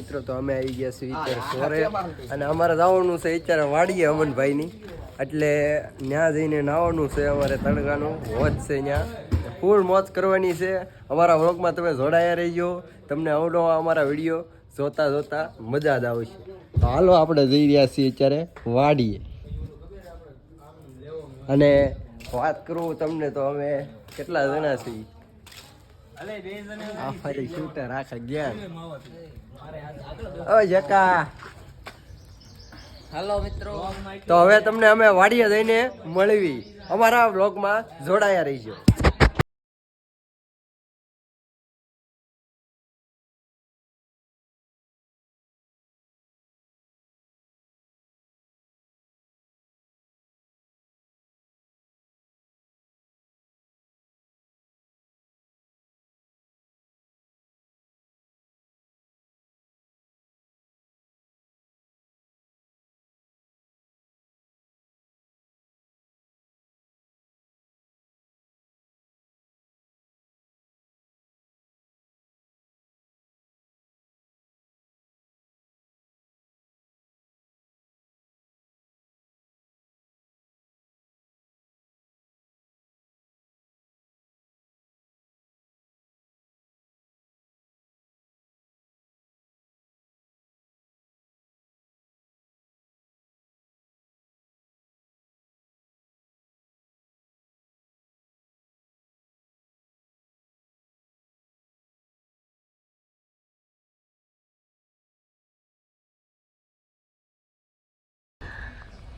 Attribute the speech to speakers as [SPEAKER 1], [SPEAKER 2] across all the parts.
[SPEAKER 1] મિત્રો તો અમે આવી ગયા છીએ અત્યારે સોરે અને અમારે જવાનું છે અત્યારે વાડીએ અમનભાઈની એટલે ત્યાં જઈને નાવાનું છે અમારે તડકાનું મોજ છે ત્યાં ફૂલ મોજ કરવાની છે અમારા વ્લોગમાં તમે જોડાયા રહીજો તમને આવડો અમારા વિડીયો જોતા જોતા મજા જ આવશે તો હાલો આપણે જઈ રહ્યા છીએ અત્યારે વાડીએ અને વાત કરું તમને તો અમે કેટલા જણા છીએ આ ફરી શૂટર આખા ગયા ઓ જકા
[SPEAKER 2] હેલો મિત્રો
[SPEAKER 1] તો હવે તમને અમે વાડીએ જઈને મળવી અમારા વ્લોગમાં જોડાયા રહીજો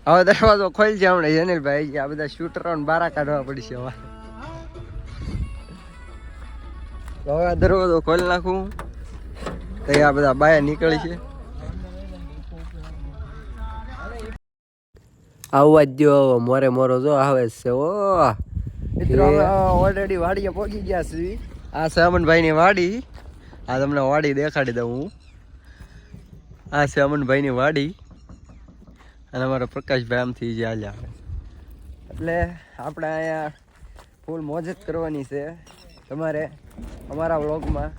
[SPEAKER 1] હવે દરવાજો ખોલ છે હમણાં જનીલભાઈ આ બધા શૂટરો બારા કાઢવા પડશે હવે આ દરવાજો ખોલી નાખું તો આ બધા બાયા નીકળી છે આવવા જ દો મોરે મોરો જો આવે છે ઓ મિત્રો ઓલરેડી વાડીએ પહોંચી ગયા છીએ આ છે અમનભાઈની વાડી આ તમને વાડી દેખાડી દઉં હું આ છે અમનભાઈની વાડી અને અમારા પ્રકાશભાઈ આમથી જે હાલ્યા એટલે આપણે અહીંયા ફૂલ મોજ જ કરવાની છે તમારે અમારા વ્લોગમાં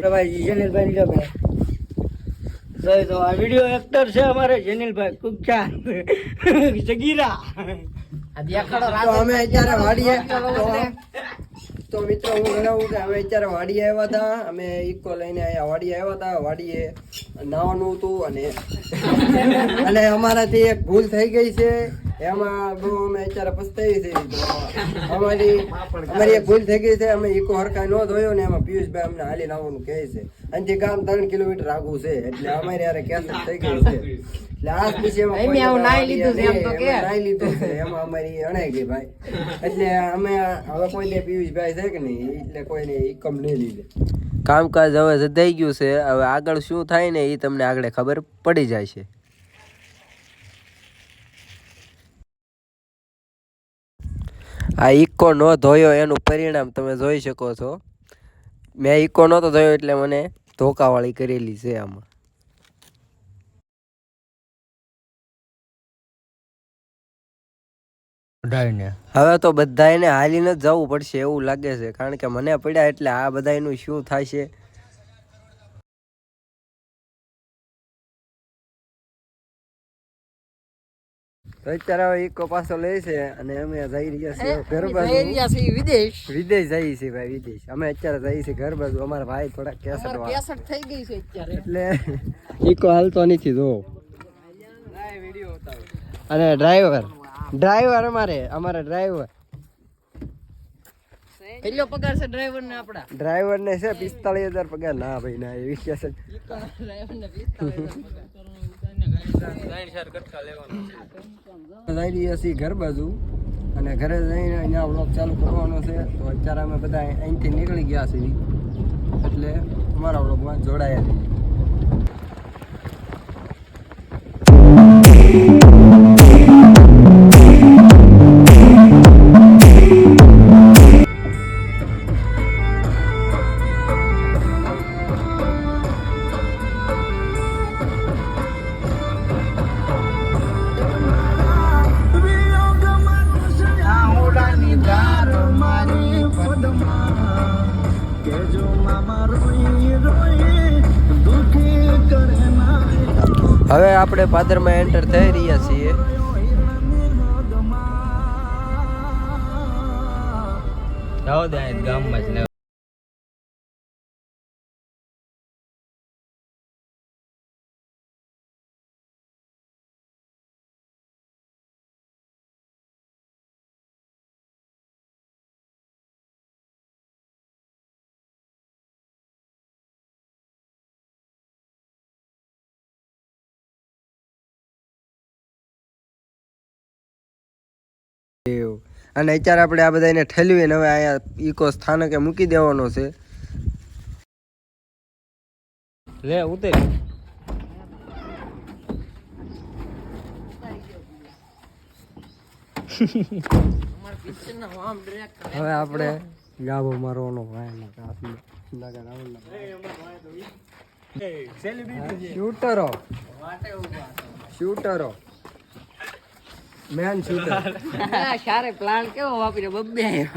[SPEAKER 2] ભાઈ જેનિલભાઈ જો ભાઈ તો આ વિડિયો એક્ટર છે અમારે જેનિલભાઈ કુકચા સગીરા આ દેખાડો
[SPEAKER 1] તો અમે અત્યારે વાડીએ તો મિત્રો હું જણાવું કે અમે અત્યારે વાડીએ આવ્યા હતા અમે ઇકો લઈને અહીંયા વાડીએ આવ્યા હતા વાડીએ નાવાનું હતું અને અમારાથી એક ભૂલ થઈ ગઈ છે એમાં બહુ અમે અત્યારે પસ્તાવી છે અમારી એક ભૂલ થઈ ગઈ છે અમે ઇકો હરકાઈ ન ધોયો ને એમાં પિયુષભાઈ અમને હાલી નાવાનું કહે છે અહીંથી ગામ 3 કિલોમીટર આગું છે એટલે અમારે યારે કેન્સલ થઈ ગઈ છે એટલે આ પછી નાઈ લીધું છે એમાં અમારી અણાઈ ગઈ ભાઈ એટલે અમે હવે કોઈને પિયુષભાઈ છે કે નહીં એટલે કોઈને ઇકમ નહીં લીધે કામકાજ હવે જધાઈ ગયું છે હવે આગળ શું થાય ને એ તમને આગળ ખબર પડી જાય છે આ ઇકો નો ધોયો એનું પરિણામ તમે જોઈ શકો છો મેં ઇકો નહોતો ધોયો એટલે મને ધોકાવાળી કરેલી છે આમાં હવે તો બધાને હાલીને જ જવું પડશે એવું લાગે છે કારણ કે મને પડ્યા એટલે આ બધાનું શું થાય છે તો અત્યારે હવે ઇકો પાછો લે છે અને અમે જઈ રહ્યા છીએ ઘર બાજુ વિદેશ જઈએ છીએ ભાઈ વિદેશ અમે અત્યારે જઈએ છીએ ઘર બાજુ અમારા ભાઈ થોડા કેસટ થઈ ગઈ છે અત્યારે એટલે ઇકો હાલતો નથી જો અને ડ્રાઈવર અમારા ડ્રાઈવર
[SPEAKER 2] કેટલો પગાર છે ડ્રાઈવર ને આપડા
[SPEAKER 1] ડ્રાઈવર ને છે 45,000 પગાર ના ભાઈ ના એવી કે છે ડ્રાઈવર ને 45,000 ઘર બાજુ અને ઘરે જઈને અહીંયા વ્લોગ ચાલુ કરવાનો છે તો અત્યારે અમે બધા અહીંથી નીકળી ગયા છીએ એટલે અમારા વ્લોગમાં જોડાયા છીએ હવે આપણે પાદરમાં એન્ટર થઈ રહ્યા છીએ.
[SPEAKER 3] ગામમાં જ
[SPEAKER 1] અને અત્યારે આપણે આ બધાને ઠેલવીને હવે અહીંયા ઇકો સ્થાનકે મૂકી દેવાનો છે.
[SPEAKER 3] લે ઉતર.
[SPEAKER 1] હવે આપણે ગાબો મારવાનો શૂટરો શૂટરો મેન શૂટર.
[SPEAKER 2] સારે પ્લાન કેવો વાપર્યો બબ્બે